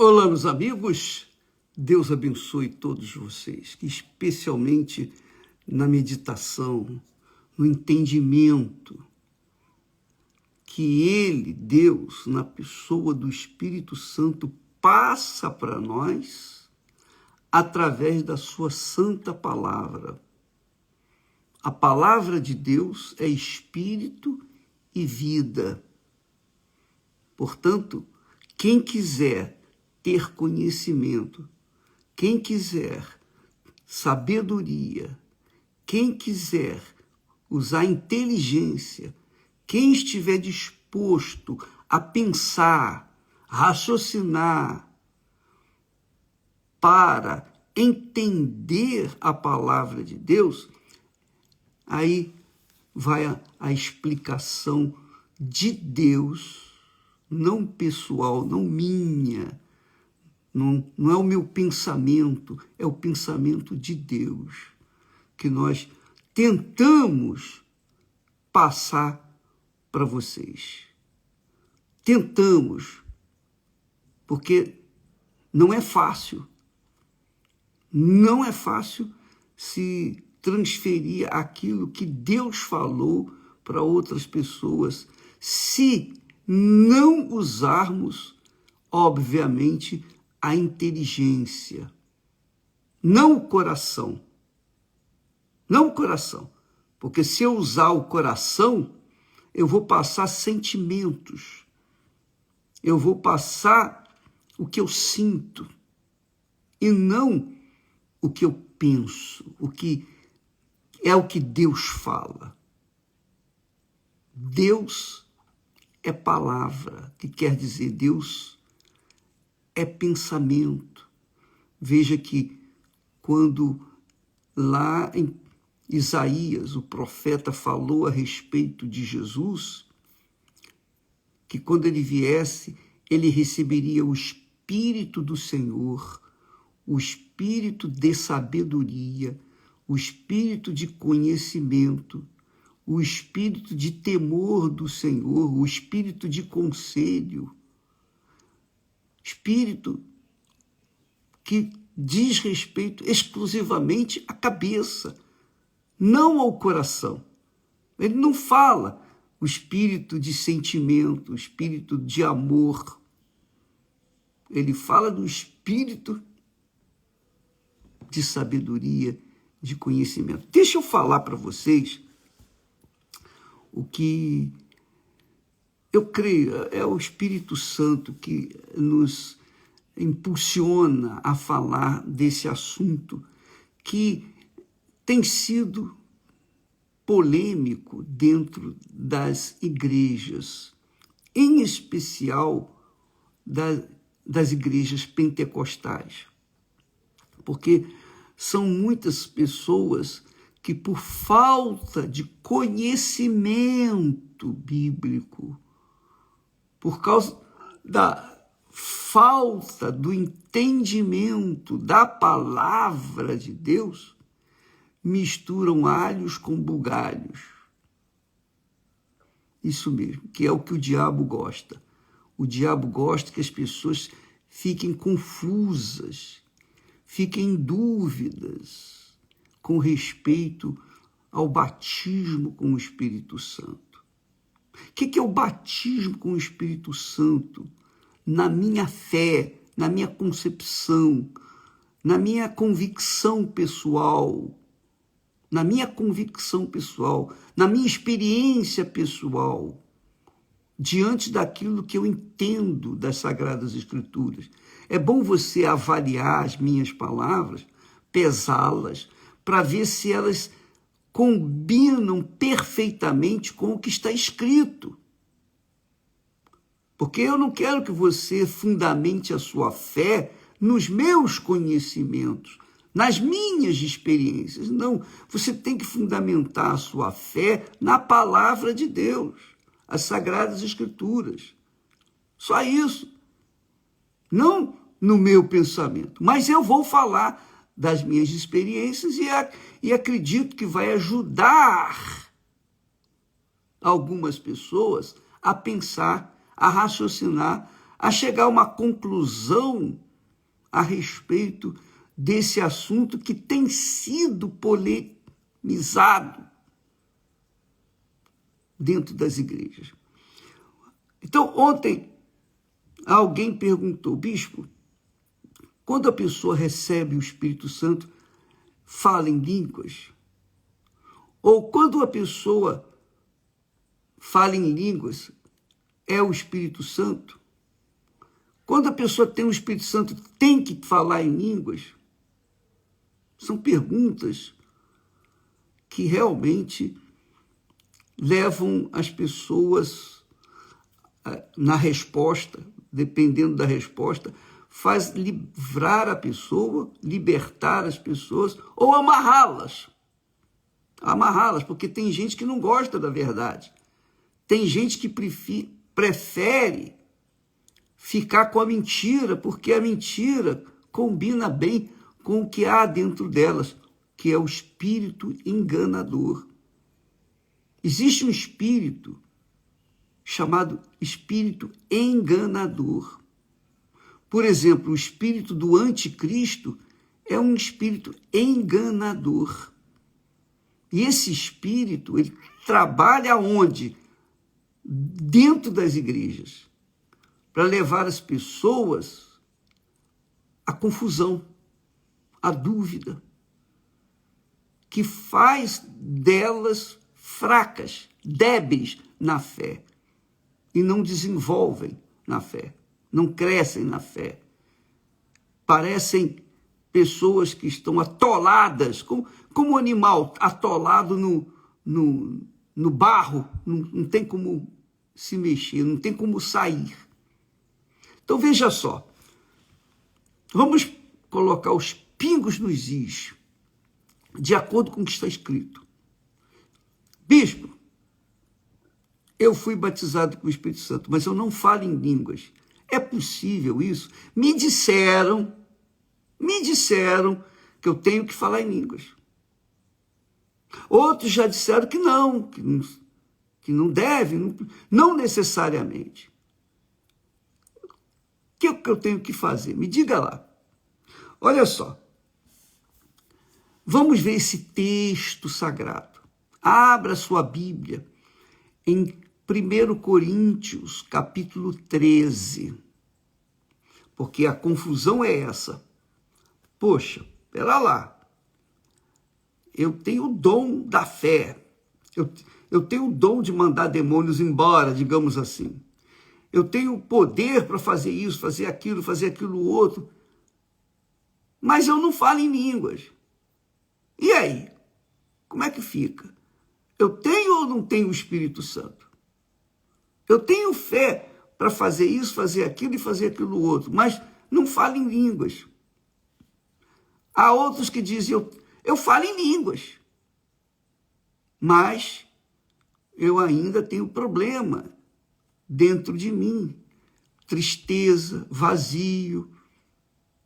Olá, meus amigos. Deus abençoe todos vocês, que especialmente na meditação, no entendimento, que Ele, Deus, na pessoa do Espírito Santo, passa para nós através da sua santa palavra. A palavra de Deus é espírito e vida. Portanto, quem quiser ter conhecimento, quem quiser sabedoria, quem quiser usar inteligência, quem estiver disposto a pensar, raciocinar, para entender a palavra de Deus, aí vai a explicação de Deus, não pessoal, não minha, não é o meu pensamento, é o pensamento de Deus, que nós tentamos passar para vocês. Tentamos, porque não é fácil. Não é fácil se transferir aquilo que Deus falou para outras pessoas, se não usarmos, obviamente, a inteligência, não o coração. Não o coração, porque se eu usar o coração, eu vou passar sentimentos, eu vou passar o que eu sinto, e não o que eu penso, o que Deus fala. Deus é palavra, que quer dizer Deus é pensamento. Veja que quando lá em Isaías, o profeta, falou a respeito de Jesus, que quando ele viesse, ele receberia o Espírito do Senhor, o Espírito de sabedoria, o Espírito de conhecimento, o Espírito de temor do Senhor, o Espírito de conselho, Espírito que diz respeito exclusivamente à cabeça, não ao coração. Ele não fala o espírito de sentimento, o espírito de amor. Ele fala do espírito de sabedoria, de conhecimento. Deixa eu falar para vocês o que eu creio, é o Espírito Santo que nos impulsiona a falar desse assunto que tem sido polêmico dentro das igrejas, em especial das igrejas pentecostais, porque são muitas pessoas que, por falta de conhecimento bíblico, por causa da falta do entendimento da palavra de Deus, misturam alhos com bugalhos. Isso mesmo, que é o que o diabo gosta. O diabo gosta que as pessoas fiquem confusas, fiquem em dúvidas com respeito ao batismo com o Espírito Santo. O que é o batismo com o Espírito Santo? Na minha fé, na minha concepção, na minha convicção pessoal, na minha experiência pessoal, diante daquilo que eu entendo das Sagradas Escrituras. É bom você avaliar as minhas palavras, pesá-las, para ver se elas combinam perfeitamente com o que está escrito. Porque eu não quero que você fundamente a sua fé nos meus conhecimentos, nas minhas experiências. Não, você tem que fundamentar a sua fé na palavra de Deus, as Sagradas Escrituras. Só isso. Não no meu pensamento, mas eu vou falar das minhas experiências e acredito que vai ajudar algumas pessoas a pensar, a raciocinar a chegar a uma conclusão a respeito desse assunto que tem sido polemizado dentro das igrejas. Então, ontem, alguém perguntou, bispo, quando a pessoa recebe o Espírito Santo, fala em línguas? Ou quando a pessoa fala em línguas, é o Espírito Santo? Quando a pessoa tem o Espírito Santo, tem que falar em línguas? São perguntas que realmente levam as pessoas na resposta, dependendo da resposta, faz livrar a pessoa, libertar as pessoas ou amarrá-las. Amarrá-las, porque tem gente que não gosta da verdade. Tem gente que prefere ficar com a mentira, porque a mentira combina bem com o que há dentro delas, que é o espírito enganador. Existe um espírito chamado espírito enganador. Por exemplo, o espírito do anticristo é um espírito enganador. E esse espírito, ele trabalha onde? Dentro das igrejas, para levar as pessoas à confusão, à dúvida, que faz delas fracas, débeis na fé, e não desenvolvem na fé, não crescem na fé. Parecem pessoas que estão atoladas, como um animal atolado no barro, não tem como se mexer, não tem como sair. Então veja só, vamos colocar os pingos nos is, de acordo com o que está escrito. Bispo, eu fui batizado com o Espírito Santo, mas eu não falo em línguas. É possível isso? Me disseram que eu tenho que falar em línguas. Outros já disseram que não deve, não necessariamente. O que eu tenho que fazer? Me diga lá. Olha só. Vamos ver esse texto sagrado. Abra sua Bíblia em 1 Coríntios, capítulo 13. Porque a confusão é essa. Poxa, espera lá. Eu tenho o dom da fé. Eu tenho o dom de mandar demônios embora, digamos assim. Eu tenho o poder para fazer isso, fazer aquilo outro. Mas eu não falo em línguas. E aí? Como é que fica? Eu tenho ou não tenho o Espírito Santo? Eu tenho fé para fazer isso, fazer aquilo e fazer aquilo outro, mas não falo em línguas. Há outros que dizem, eu falo em línguas, mas eu ainda tenho problema dentro de mim, tristeza, vazio.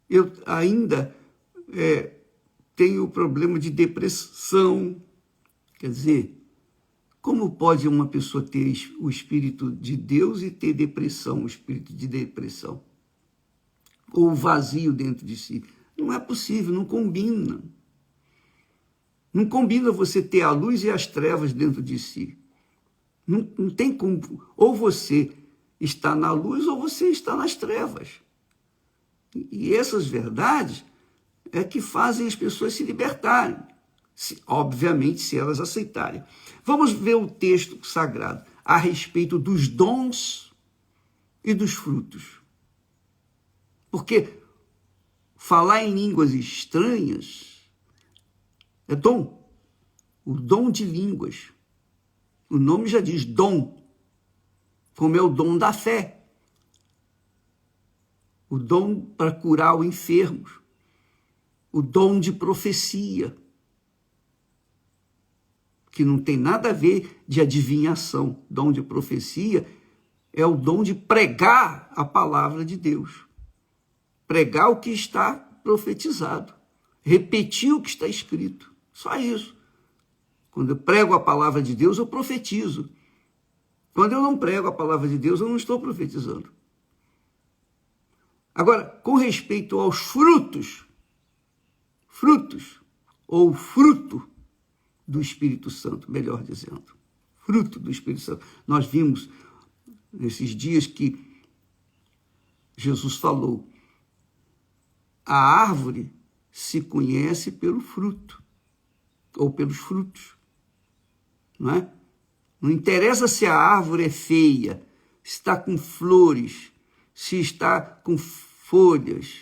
Eu ainda tenho problema de depressão. Quer dizer, como pode uma pessoa ter o Espírito de Deus e ter depressão, o espírito de depressão? Ou vazio dentro de si? Não é possível, não combina. Não combina você ter a luz e as trevas dentro de si. Não tem como. Ou você está na luz ou você está nas trevas. E essas verdades é que fazem as pessoas se libertarem. Obviamente, se elas aceitarem. Vamos ver o texto sagrado a respeito dos dons e dos frutos. Porque falar em línguas estranhas é dom. O dom de línguas. O nome já diz dom. Como é o dom da fé. O dom para curar o enfermo. O dom de profecia. Que não tem nada a ver de adivinhação. Dom de profecia é o dom de pregar a palavra de Deus. Pregar o que está profetizado. Repetir o que está escrito. Só isso. Quando eu prego a palavra de Deus, eu profetizo. Quando eu não prego a palavra de Deus, eu não estou profetizando. Agora, com respeito aos frutos, ou fruto do Espírito Santo, melhor dizendo, fruto do Espírito Santo. Nós vimos nesses dias que Jesus falou, a árvore se conhece pelo fruto, ou pelos frutos, não é? Não interessa se a árvore é feia, se está com flores, se está com folhas,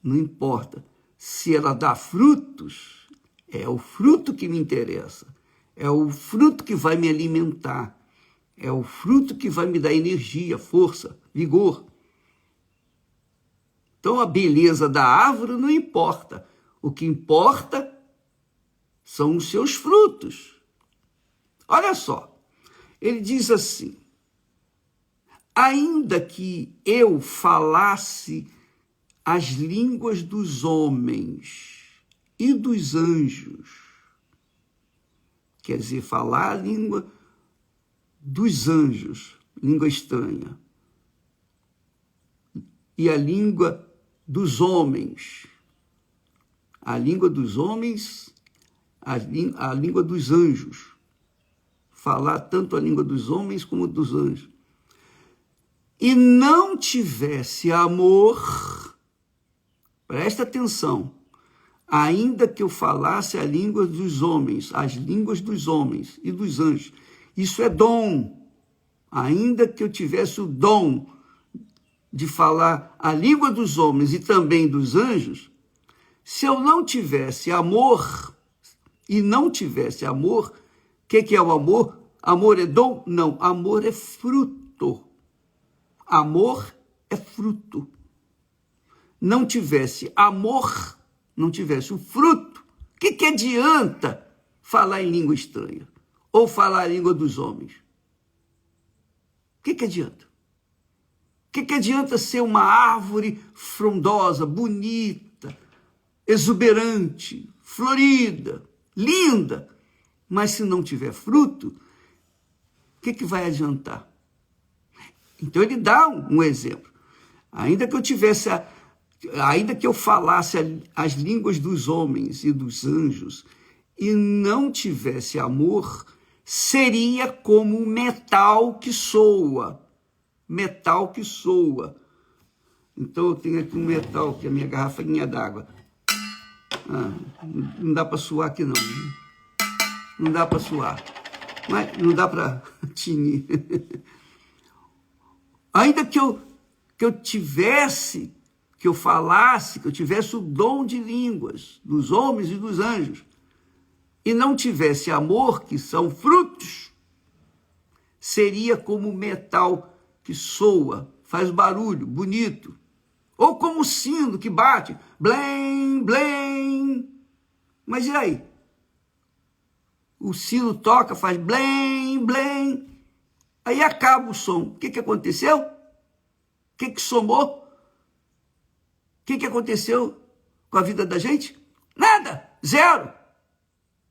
não importa. Se ela dá frutos, é o fruto que me interessa, é o fruto que vai me alimentar, é o fruto que vai me dar energia, força, vigor. Então, a beleza da árvore não importa. O que importa são os seus frutos. Olha só, ele diz assim, ainda que eu falasse as línguas dos homens e dos anjos, quer dizer, falar a língua dos anjos, língua estranha, e a língua dos homens, a língua dos homens, a língua dos anjos, falar tanto a língua dos homens como dos anjos, e não tivesse amor, presta atenção, ainda que eu falasse a língua dos homens, as línguas dos homens e dos anjos, isso é dom, ainda que eu tivesse o dom de falar a língua dos homens e também dos anjos, se eu não tivesse amor, e não tivesse amor, o que é o amor? Amor é dom? Não, amor é fruto. Amor é fruto. Não tivesse amor, não tivesse o fruto, o que adianta falar em língua estranha? Ou falar a língua dos homens? O que adianta? O que adianta ser uma árvore frondosa, bonita, exuberante, florida, linda, mas se não tiver fruto, o que vai adiantar? Então ele dá um exemplo. Ainda que eu falasse as línguas dos homens e dos anjos e não tivesse amor, seria como um metal que soa. Metal que soa. Então eu tenho aqui um metal, que é a minha garrafinha d'água. Não dá para suar aqui não. Não dá para suar. Mas não dá para tinir. Ainda que eu tivesse, que eu falasse, que eu tivesse o dom de línguas dos homens e dos anjos, e não tivesse amor, que são frutos, seria como metal que soa, faz barulho, bonito, ou como o sino que bate, blém, blém. Mas e aí? O sino toca, faz blém, blém, aí acaba o som. O que aconteceu? O que somou? O que aconteceu com a vida da gente? Nada, zero.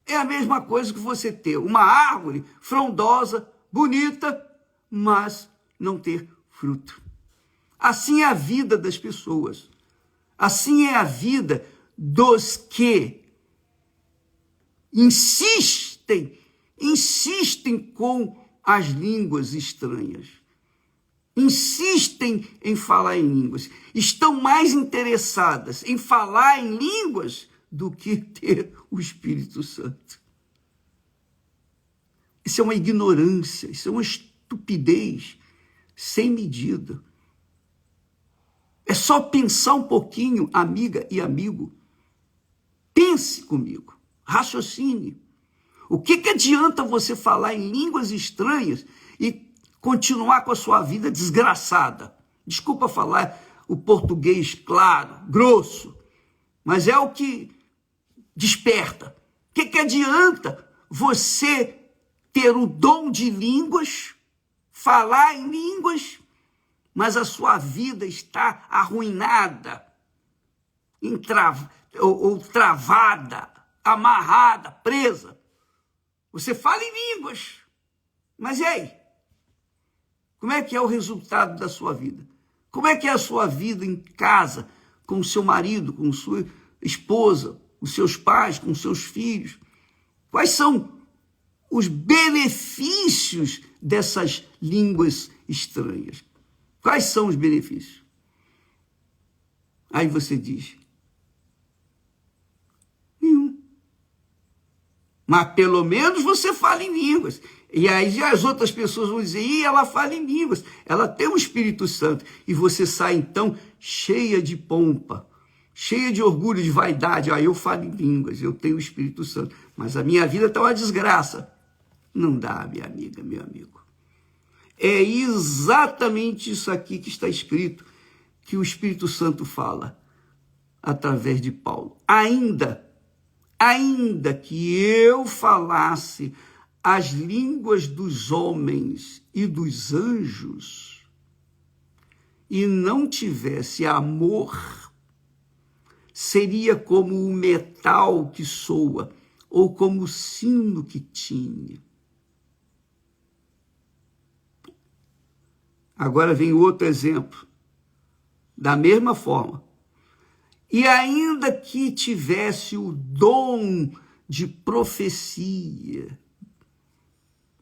É a mesma coisa que você ter uma árvore frondosa, bonita, mas não ter fruto. Assim é a vida das pessoas. Assim é a vida dos que insistem com as línguas estranhas. Insistem em falar em línguas. Estão mais interessadas em falar em línguas do que ter o Espírito Santo. Isso é uma ignorância, isso é uma estupidez sem medida. É só pensar um pouquinho, amiga e amigo. Pense comigo, raciocine. O que adianta você falar em línguas estranhas e continuar com a sua vida desgraçada? Desculpa falar o português claro, grosso, mas é o que desperta. O que adianta você ter o dom de línguas, falar em línguas, mas a sua vida está arruinada, ou travada, amarrada, presa? Você fala em línguas, mas e aí? Como é que é o resultado da sua vida? Como é que é a sua vida em casa, com o seu marido, com sua esposa, com seus pais, com seus filhos? Quais são os benefícios dessas línguas estranhas? Quais são os benefícios? Aí você diz, nenhum. Mas pelo menos você fala em línguas. E aí as outras pessoas vão dizer, ela fala em línguas, ela tem o Espírito Santo. E você sai então cheia de pompa, cheia de orgulho, de vaidade. Eu falo em línguas, eu tenho o Espírito Santo, mas a minha vida está uma desgraça. Não dá, minha amiga, meu amigo. É exatamente isso aqui que está escrito, que o Espírito Santo fala através de Paulo. Ainda que eu falasse as línguas dos homens e dos anjos e não tivesse amor, seria como o metal que soa ou como o sino que tine. Agora vem outro exemplo, da mesma forma. E ainda que tivesse o dom de profecia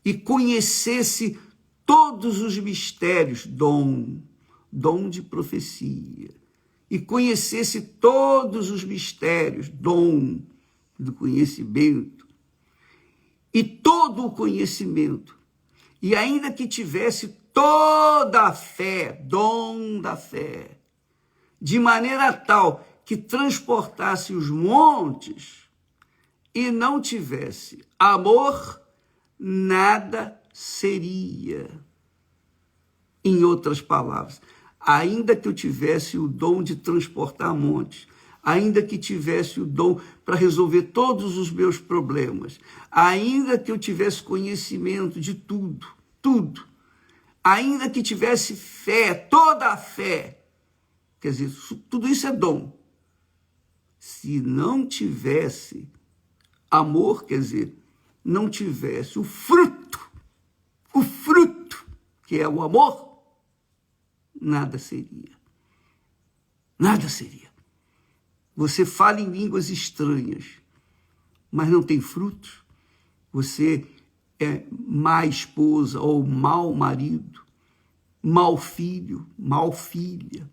e conhecesse todos os mistérios, dom de profecia, e conhecesse todos os mistérios, dom do conhecimento, e todo o conhecimento, e ainda que tivesse toda a fé, dom da fé, de maneira tal que transportasse os montes e não tivesse amor, nada seria. Em outras palavras, ainda que eu tivesse o dom de transportar montes, ainda que tivesse o dom para resolver todos os meus problemas, ainda que eu tivesse conhecimento de tudo, ainda que tivesse fé, toda a fé, quer dizer, tudo isso é dom. Se não tivesse amor, quer dizer, não tivesse o fruto, que é o amor, nada seria. Nada seria. Você fala em línguas estranhas, mas não tem frutos. Você é má esposa ou mau marido, mau filho, mau filha.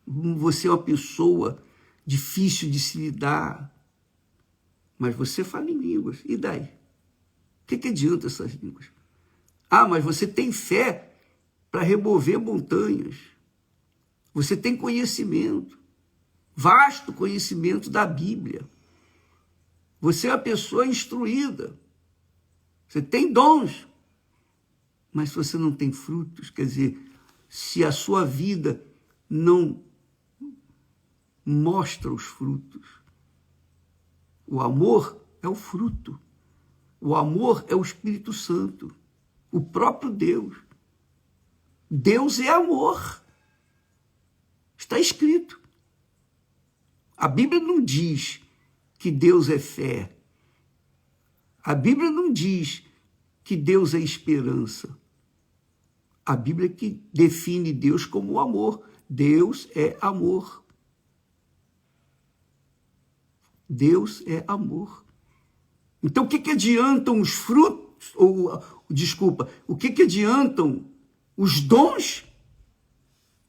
Você é uma pessoa difícil de se lidar, mas você fala em línguas. E daí? O que adianta essas línguas? Mas você tem fé para remover montanhas. Você tem conhecimento, vasto conhecimento da Bíblia. Você é uma pessoa instruída. Você tem dons, mas se você não tem frutos, quer dizer, se a sua vida não mostra os frutos. O amor é o fruto. O amor é o Espírito Santo, o próprio Deus. Deus é amor. Está escrito. A Bíblia não diz que Deus é fé. A Bíblia não diz que Deus é esperança. A Bíblia que define Deus como amor. Deus é amor. Deus é amor. Então, o que adiantam os frutos? O que adiantam os dons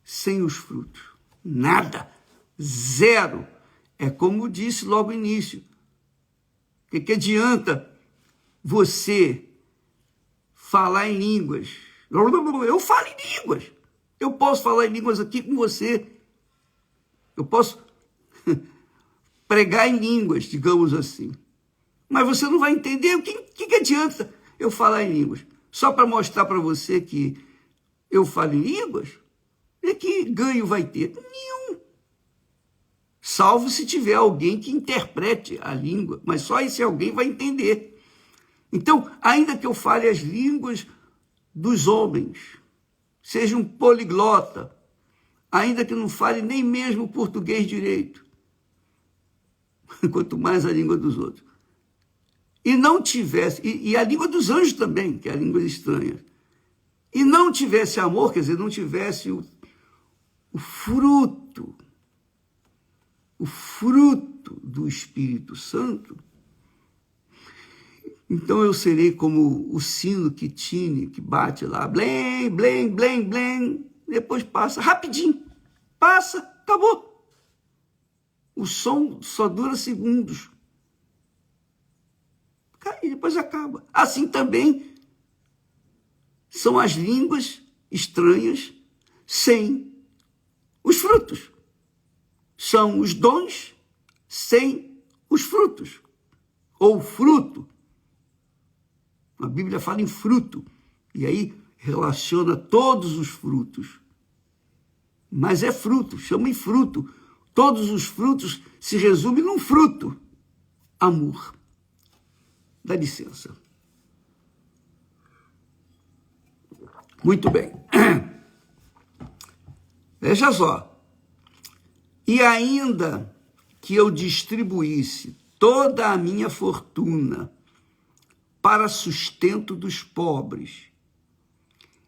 sem os frutos? Nada. Zero. É como disse logo no início. O que adianta você falar em línguas? Eu falo em línguas. Eu posso falar em línguas aqui com você. Eu posso pregar em línguas, digamos assim. Mas você não vai entender. O que adianta eu falar em línguas? Só para mostrar para você que eu falo em línguas? E que ganho vai ter? Nenhum. Salvo se tiver alguém que interprete a língua. Mas só esse alguém vai entender. Então, ainda que eu fale as línguas dos homens, seja um poliglota, ainda que não fale nem mesmo português direito, quanto mais a língua dos outros, e não tivesse, e a língua dos anjos também, que é a língua estranha, e não tivesse amor, quer dizer, não tivesse o fruto do Espírito Santo, então eu serei como o sino que tine, que bate lá, blém, blém, blém, blém, depois passa, rapidinho, passa, acabou. O som só dura segundos. E depois acaba. Assim também são as línguas estranhas sem os frutos. São os dons sem os frutos. Ou fruto. A Bíblia fala em fruto. E aí relaciona todos os frutos. Mas é fruto, chama em fruto. Todos os frutos se resumem num fruto. Amor. Dá licença. Muito bem. Veja só. E ainda que eu distribuísse toda a minha fortuna para sustento dos pobres,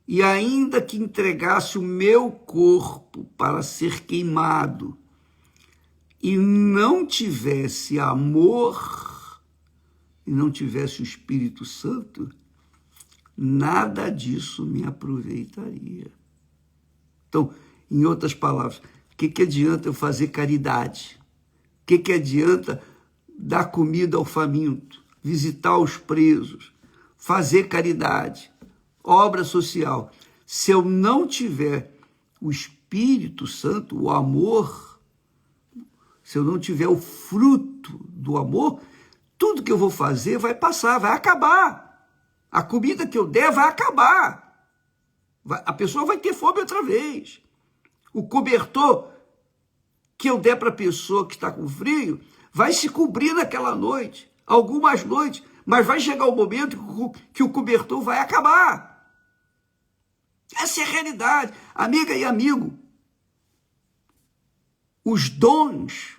e ainda que entregasse o meu corpo para ser queimado, e não tivesse amor, e não tivesse o Espírito Santo, nada disso me aproveitaria. Então, em outras palavras, o que adianta eu fazer caridade? O que adianta dar comida ao faminto, visitar os presos, fazer caridade, obra social? Se eu não tiver o Espírito Santo, o amor, se eu não tiver o fruto do amor, tudo que eu vou fazer vai passar, vai acabar. A comida que eu der vai acabar. A pessoa vai ter fome outra vez. O cobertor que eu der para a pessoa que está com frio vai se cobrir naquela noite, algumas noites, mas vai chegar o momento que o cobertor vai acabar. Essa é a realidade. Amiga e amigo, os dons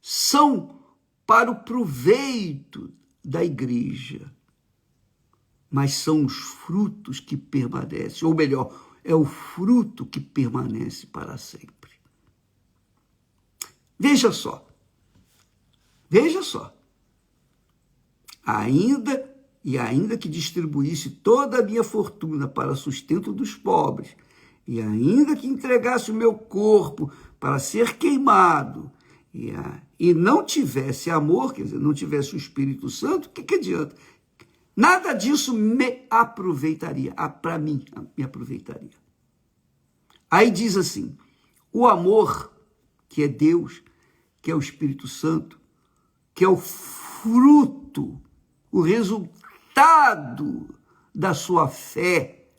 são para o proveito da igreja, mas são os frutos que permanecem, ou melhor, é o fruto que permanece para sempre. Veja só, ainda que distribuísse toda a minha fortuna para sustento dos pobres, e ainda que entregasse o meu corpo para ser queimado, e não tivesse amor, quer dizer, não tivesse o Espírito Santo, o que adianta? Nada disso me aproveitaria, para mim, me aproveitaria. Aí diz assim, o amor, que é Deus, que é o Espírito Santo, que é o fruto, o resultado da sua fé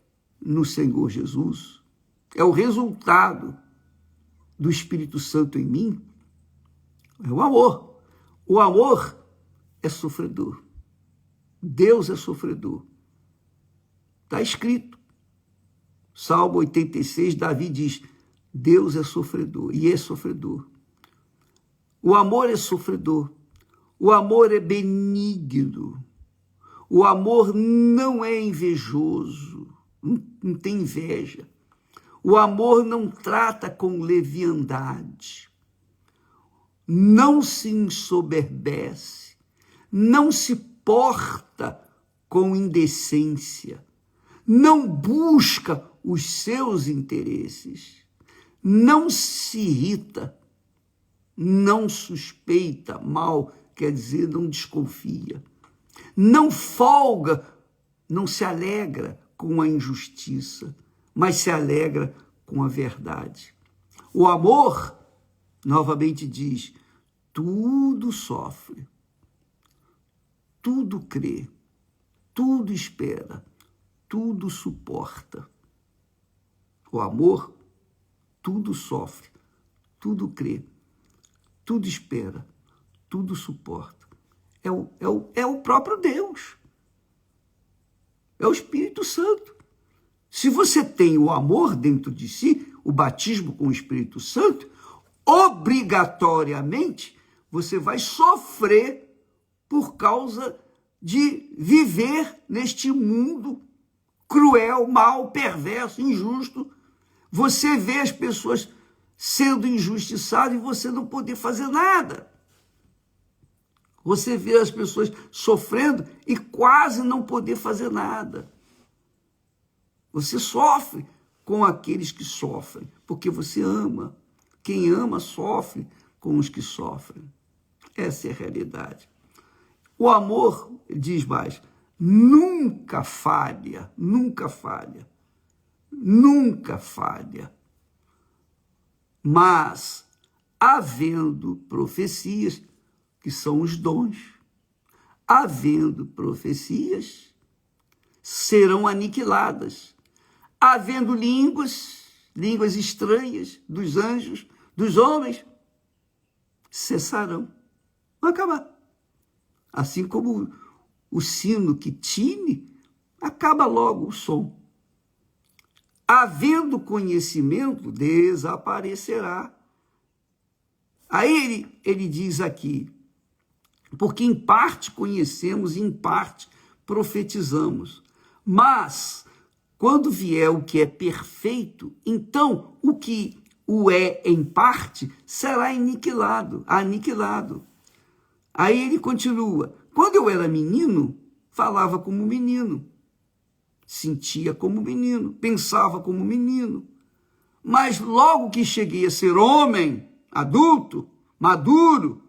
no Senhor Jesus, é o resultado do Espírito Santo em mim, é o amor. O amor é sofredor. Deus é sofredor. Está escrito. Salmo 86, Davi diz, Deus é sofredor, e é sofredor. O amor é sofredor. O amor é benigno. O amor não é invejoso, não tem inveja. O amor não trata com leviandade. Não se ensoberbece. Não se porta com indecência. Não busca os seus interesses. Não se irrita. Não suspeita mal, quer dizer, não desconfia. Não folga, não se alegra com a injustiça, mas se alegra com a verdade. O amor, novamente diz, tudo sofre, tudo crê, tudo espera, tudo suporta. O amor, tudo sofre, tudo crê, tudo espera, tudo suporta. É o próprio Deus. É o Espírito Santo. Se você tem o amor dentro de si, o batismo com o Espírito Santo, obrigatoriamente você vai sofrer por causa de viver neste mundo cruel, mau, perverso, injusto. Você vê as pessoas sendo injustiçado e você não poder fazer nada. Você vê as pessoas sofrendo e quase não poder fazer nada. Você sofre com aqueles que sofrem, porque você ama. Quem ama sofre com os que sofrem. Essa é a realidade. O amor, diz mais, nunca falha, nunca falha, nunca falha. Mas, havendo profecias, que são os dons, havendo profecias, serão aniquiladas. Havendo línguas estranhas dos anjos, dos homens, cessarão, vão acabar. Assim como o sino que tine, acaba logo o som. Havendo conhecimento, desaparecerá. Aí ele diz aqui, porque em parte conhecemos e em parte profetizamos. Mas, quando vier o que é perfeito, então o que o é em parte será aniquilado. Aí ele continua, quando eu era menino, falava como menino, sentia como menino, pensava como menino. Mas logo que cheguei a ser homem, adulto, maduro,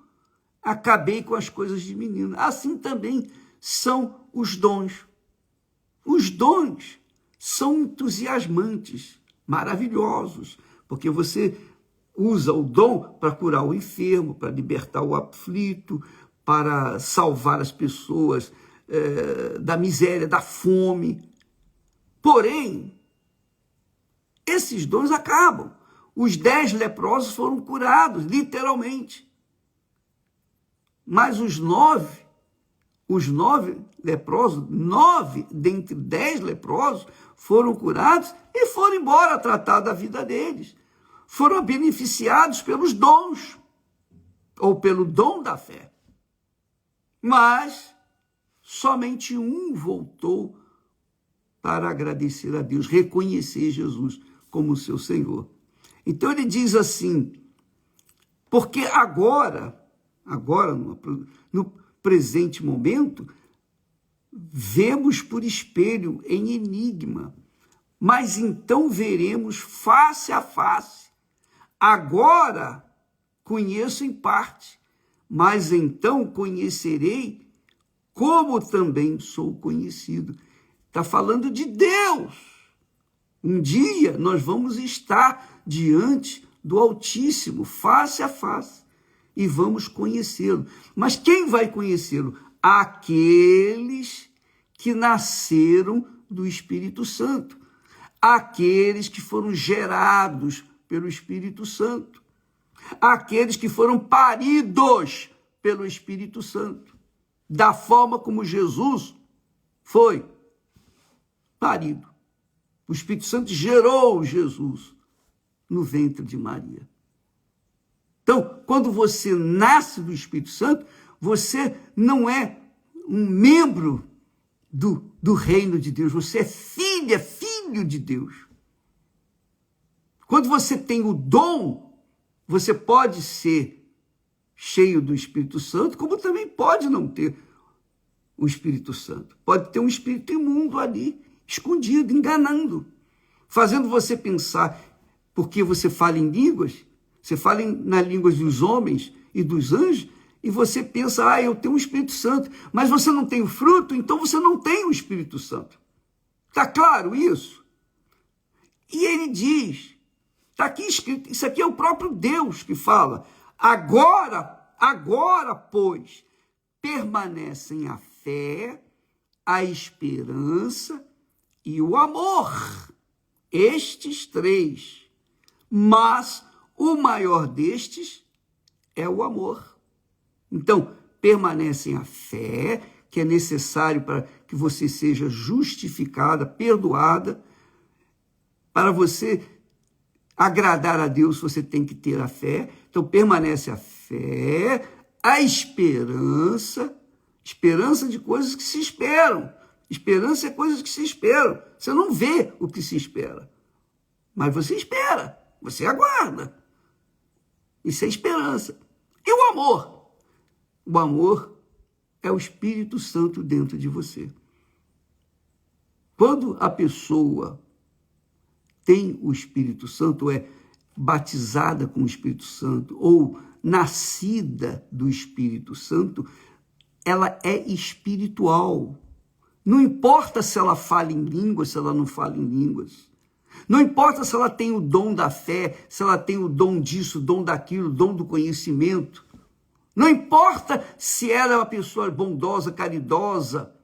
acabei com as coisas de menino. Assim também são os dons. Os dons são entusiasmantes, maravilhosos, porque você usa o dom para curar o enfermo, para libertar o aflito, para salvar as pessoas da miséria, da fome. Porém, esses dons acabam. Os 10 leprosos foram curados, literalmente. Mas os 9 leprosos, 9 dentre 10 leprosos foram curados e foram embora tratar da vida deles. Foram beneficiados pelos dons, ou pelo dom da fé. Mas somente um voltou para agradecer a Deus, reconhecer Jesus como seu Senhor. Então ele diz assim, porque agora no presente momento, vemos por espelho em enigma, mas então veremos face a face. Agora conheço em parte, mas então conhecerei como também sou conhecido. Está falando de Deus. Um dia nós vamos estar diante do Altíssimo, face a face, e vamos conhecê-lo. Mas quem vai conhecê-lo? Aqueles que nasceram do Espírito Santo, aqueles que foram gerados pelo Espírito Santo, aqueles que foram paridos pelo Espírito Santo, da forma como Jesus foi parido. O Espírito Santo gerou Jesus no ventre de Maria. Então, quando você nasce do Espírito Santo, você não é um membro do reino de Deus, você é filho de Deus. Quando você tem o dom, você pode ser cheio do Espírito Santo, como também pode não ter o Espírito Santo. Pode ter um espírito imundo ali, escondido, enganando, fazendo você pensar, porque você fala em línguas, você fala nas línguas dos homens e dos anjos, e você pensa, eu tenho um Espírito Santo, mas você não tem o fruto, então você não tem o Espírito Santo. Está claro isso? E ele diz, está aqui escrito, isso aqui é o próprio Deus que fala, agora, pois, permanecem a fé, a esperança e o amor, estes 3, mas o maior destes é o amor. Então, permanecem a fé, que é necessário para que você seja justificada, perdoada. Para você agradar a Deus, você tem que ter a fé. Então, permanece a fé, a esperança de coisas que se esperam. Esperança é coisas que se esperam. Você não vê o que se espera, mas você espera, você aguarda. Isso é esperança. E o amor? O amor é o Espírito Santo dentro de você. Quando a pessoa tem o Espírito Santo, é batizada com o Espírito Santo, ou nascida do Espírito Santo, ela é espiritual. Não importa se ela fala em línguas, se ela não fala em línguas. Não importa se ela tem o dom da fé, se ela tem o dom disso, o dom daquilo, o dom do conhecimento. Não importa se ela é uma pessoa bondosa, caridosa.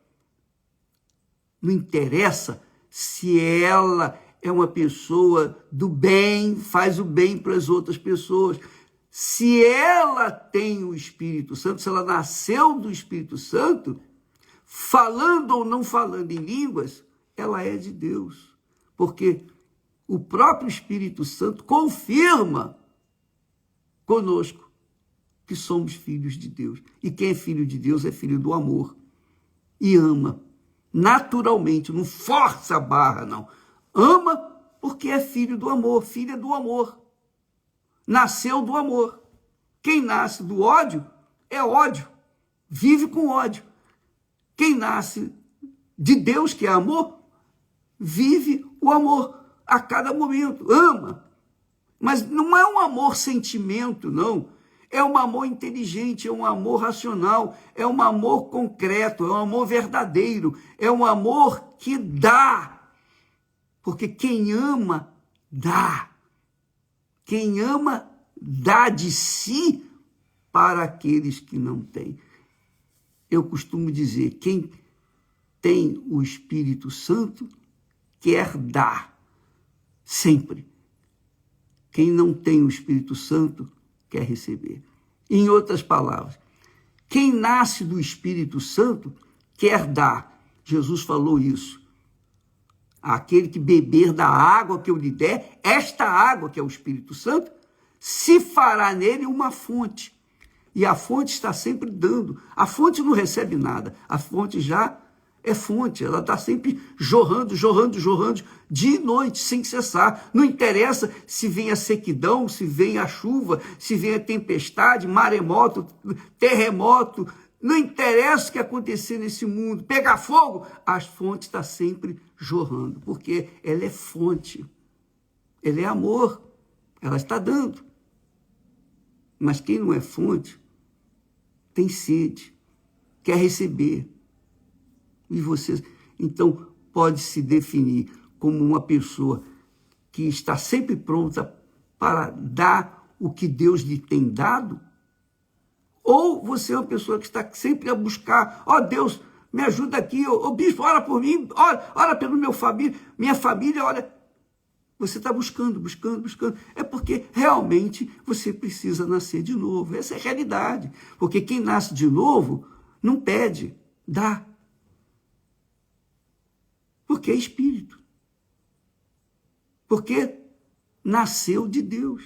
Não interessa se ela é uma pessoa do bem, faz o bem para as outras pessoas. Se ela tem o Espírito Santo, se ela nasceu do Espírito Santo, falando ou não falando em línguas, ela é de Deus. Porque o próprio Espírito Santo confirma conosco que somos filhos de Deus. E quem é filho de Deus é filho do amor. E ama. Naturalmente, não força a barra, não. Ama porque é filho do amor, filha do amor. Nasceu do amor. Quem nasce do ódio é ódio. Vive com ódio. Quem nasce de Deus, que é amor, vive o amor a cada momento. Ama. Mas não é um amor sentimento, não. É um amor inteligente, é um amor racional, é um amor concreto, é um amor verdadeiro, é um amor que dá. Porque quem ama, dá. Quem ama, dá de si para aqueles que não têm. Eu costumo dizer, quem tem o Espírito Santo quer dar, sempre. Quem não tem o Espírito Santo quer receber. Em outras palavras, quem nasce do Espírito Santo quer dar. Jesus falou isso. Aquele que beber da água que eu lhe der, esta água, que é o Espírito Santo, se fará nele uma fonte. E a fonte está sempre dando. A fonte não recebe nada. A fonte já é fonte. Ela está sempre jorrando, jorrando, jorrando, dia e noite, sem cessar. Não interessa se vem a sequidão, se vem a chuva, se vem a tempestade, maremoto, terremoto. Não interessa o que acontecer nesse mundo. Pegar fogo, a fonte está sempre jorrando. Porque ela é fonte. Ela é amor. Ela está dando. Mas quem não é fonte tem sede, quer receber. E você, então, pode se definir como uma pessoa que está sempre pronta para dar o que Deus lhe tem dado? Ou você é uma pessoa que está sempre a buscar, Deus, me ajuda aqui, bispo, ora por mim, ora pelo minha família, olha. Você está buscando, buscando, buscando. É porque realmente você precisa nascer de novo. Essa é a realidade. Porque quem nasce de novo não pede, dá. Porque é espírito. Porque nasceu de Deus.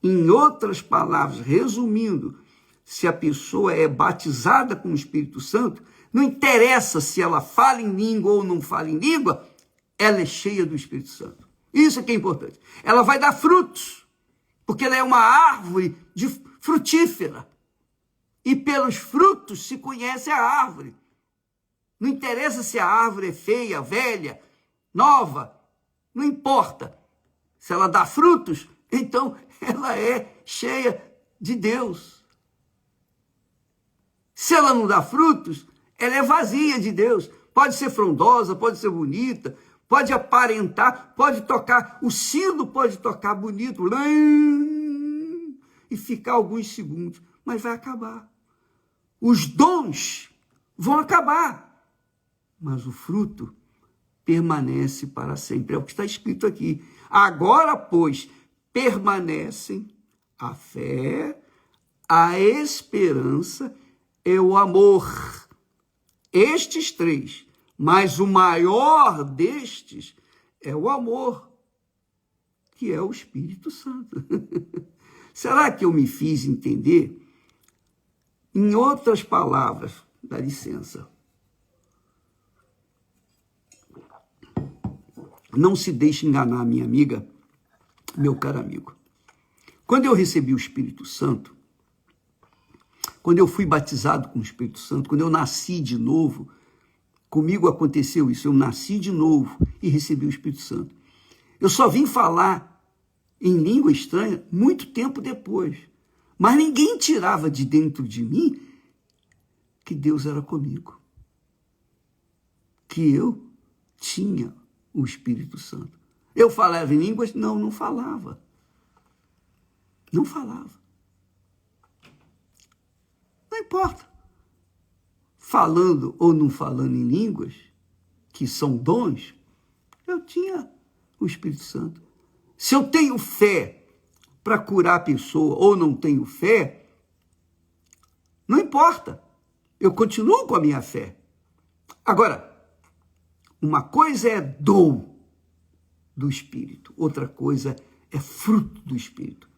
Em outras palavras, resumindo, se a pessoa é batizada com o Espírito Santo, não interessa se ela fala em língua ou não fala em língua, ela é cheia do Espírito Santo. Isso é que é importante. Ela vai dar frutos, porque ela é uma árvore frutífera. E pelos frutos se conhece a árvore. Não interessa se a árvore é feia, velha, nova. Não importa. Se ela dá frutos, então ela é cheia de Deus. Se ela não dá frutos, ela é vazia de Deus. Pode ser frondosa, pode ser bonita, pode aparentar, pode tocar, o sino pode tocar bonito, e ficar alguns segundos, mas vai acabar. Os dons vão acabar, mas o fruto permanece para sempre. É o que está escrito aqui. Agora, pois, permanecem a fé, a esperança e o amor. Estes três. Mas o maior destes é o amor, que é o Espírito Santo. Será que eu me fiz entender? Em outras palavras, dá licença. Não se deixe enganar, minha amiga, meu caro amigo. Quando eu recebi o Espírito Santo, quando eu fui batizado com o Espírito Santo, quando eu nasci de novo, comigo aconteceu isso, eu nasci de novo e recebi o Espírito Santo. Eu só vim falar em língua estranha muito tempo depois, mas ninguém tirava de dentro de mim que Deus era comigo, que eu tinha o Espírito Santo. Eu falava em línguas? Não, não falava. Não falava. Não importa. Falando ou não falando em línguas, que são dons, eu tinha o Espírito Santo. Se eu tenho fé para curar a pessoa ou não tenho fé, não importa. Eu continuo com a minha fé. Agora, uma coisa é dom do Espírito, outra coisa é fruto do Espírito.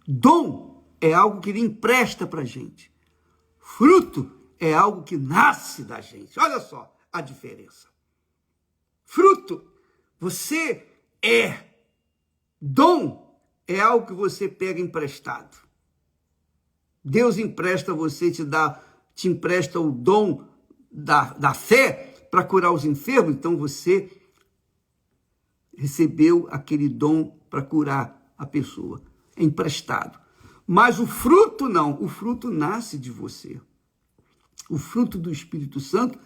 Dom é algo que ele empresta para a gente. Fruto é algo que nasce da gente. Olha só a diferença. Fruto, você é. Dom é algo que você pega emprestado. Deus empresta você, te empresta o dom da fé para curar os enfermos, então você recebeu aquele dom para curar a pessoa. É emprestado. Mas o fruto não, o fruto nasce de você. O fruto do Espírito Santo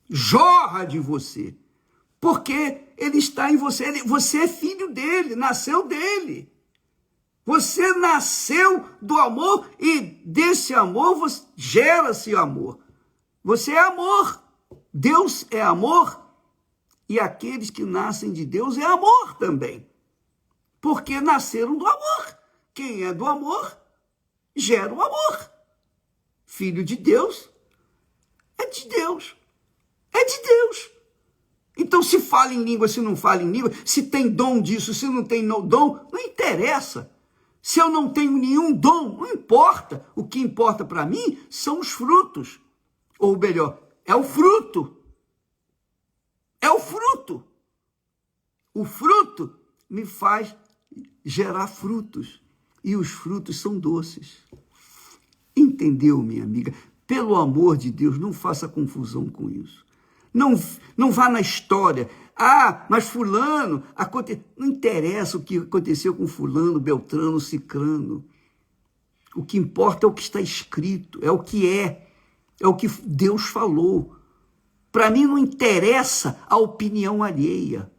jorra de você, porque ele está em você. Você é filho dele, nasceu dele. Você nasceu do amor e desse amor gera-se amor. Você é amor. Deus é amor e aqueles que nascem de Deus é amor também, porque nasceram do amor. Quem é do amor gera o amor. Filho de Deus é de Deus. É de Deus. Então, se fala em língua, se não fala em língua, se tem dom disso, se não tem dom, não interessa. Se eu não tenho nenhum dom, não importa. O que importa para mim são os frutos. Ou melhor, é o fruto. É o fruto. O fruto me faz gerar frutos. E os frutos são doces. Entendeu, minha amiga? Pelo amor de Deus, não faça confusão com isso. Não vá na história. Ah, mas fulano, não interessa o que aconteceu com fulano, beltrano, cicrano. O que importa é o que está escrito, é o que é o que Deus falou. Para mim não interessa a opinião alheia.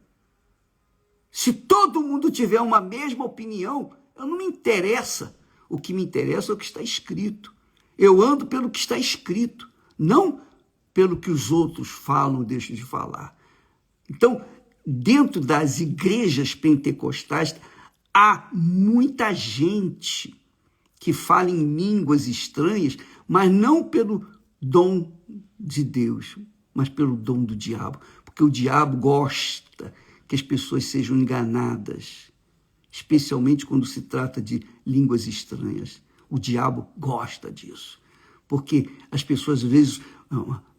Se todo mundo tiver uma mesma opinião, não me interessa. O que me interessa é o que está escrito. Eu ando pelo que está escrito, não pelo que os outros falam ou deixam de falar. Então, dentro das igrejas pentecostais, há muita gente que fala em línguas estranhas, mas não pelo dom de Deus, mas pelo dom do diabo. Porque o diabo gosta que as pessoas sejam enganadas, especialmente quando se trata de línguas estranhas. O diabo gosta disso, porque as pessoas,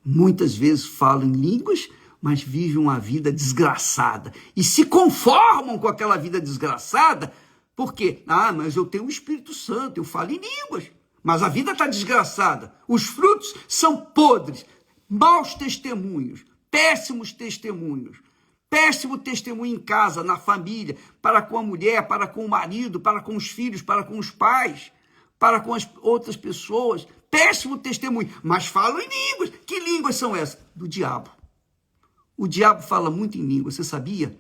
muitas vezes falam em línguas, mas vivem uma vida desgraçada e se conformam com aquela vida desgraçada, porque, mas eu tenho o Espírito Santo, eu falo em línguas, mas a vida está desgraçada. Os frutos são podres, maus testemunhos, péssimos testemunhos. Péssimo testemunho em casa, na família, para com a mulher, para com o marido, para com os filhos, para com os pais, para com as outras pessoas. Péssimo testemunho, mas falam em línguas. Que línguas são essas? Do diabo. O diabo fala muito em línguas, você sabia?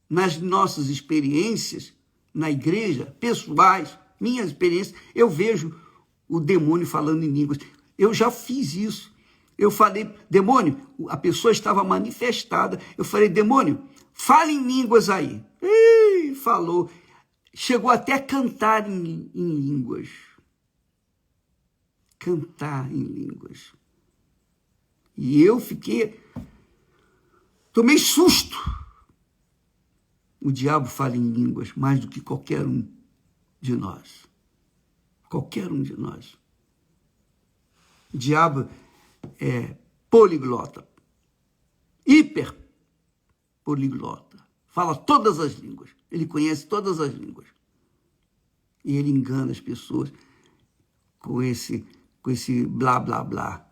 Nas nossas experiências, na igreja, pessoais, minhas experiências, eu vejo o demônio falando em línguas. Eu já fiz isso. Eu falei, demônio, a pessoa estava manifestada. Eu falei, demônio, fala em línguas aí. Ih, falou. Chegou até a cantar em línguas. Cantar em línguas. E eu tomei susto. O diabo fala em línguas mais do que qualquer um de nós. Qualquer um de nós. O diabo é poliglota, hiper poliglota, fala todas as línguas, ele conhece todas as línguas. E ele engana as pessoas com esse blá, blá, blá.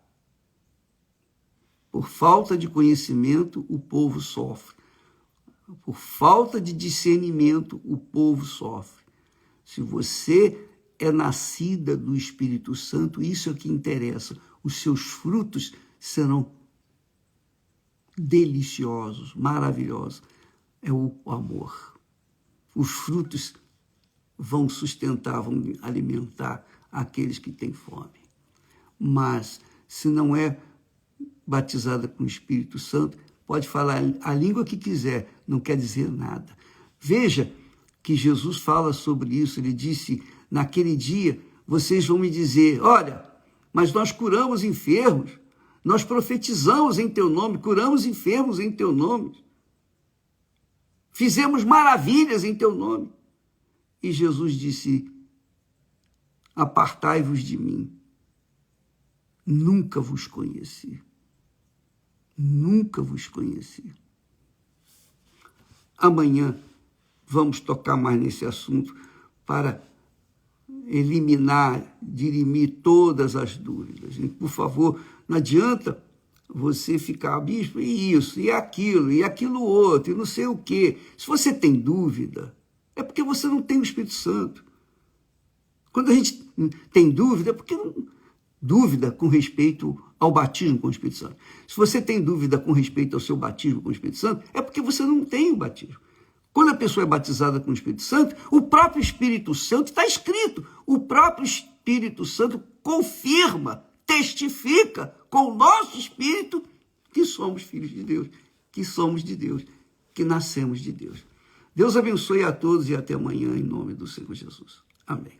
Por falta de conhecimento, o povo sofre. Por falta de discernimento, o povo sofre. Se você é nascida do Espírito Santo, isso é o que interessa. Os seus frutos serão deliciosos, maravilhosos. É o amor. Os frutos vão sustentar, vão alimentar aqueles que têm fome. Mas, se não é batizada com o Espírito Santo, pode falar a língua que quiser, não quer dizer nada. Veja que Jesus fala sobre isso, ele disse, naquele dia, vocês vão me dizer, olha, mas nós curamos enfermos, nós profetizamos em teu nome, curamos enfermos em teu nome, fizemos maravilhas em teu nome. E Jesus disse, apartai-vos de mim, nunca vos conheci. Nunca vos conheci. Amanhã vamos tocar mais nesse assunto para eliminar, dirimir todas as dúvidas. E, por favor, não adianta você ficar, bispo, e isso, e aquilo outro, e não sei o quê. Se você tem dúvida, é porque você não tem o Espírito Santo. Quando a gente tem dúvida, é porque dúvida com respeito ao batismo com o Espírito Santo. Se você tem dúvida com respeito ao seu batismo com o Espírito Santo, é porque você não tem o batismo. Quando a pessoa é batizada com o Espírito Santo, o próprio Espírito Santo, está escrito, o próprio Espírito Santo confirma, testifica com o nosso espírito que somos filhos de Deus, que somos de Deus, que nascemos de Deus. Deus abençoe a todos e até amanhã, em nome do Senhor Jesus. Amém.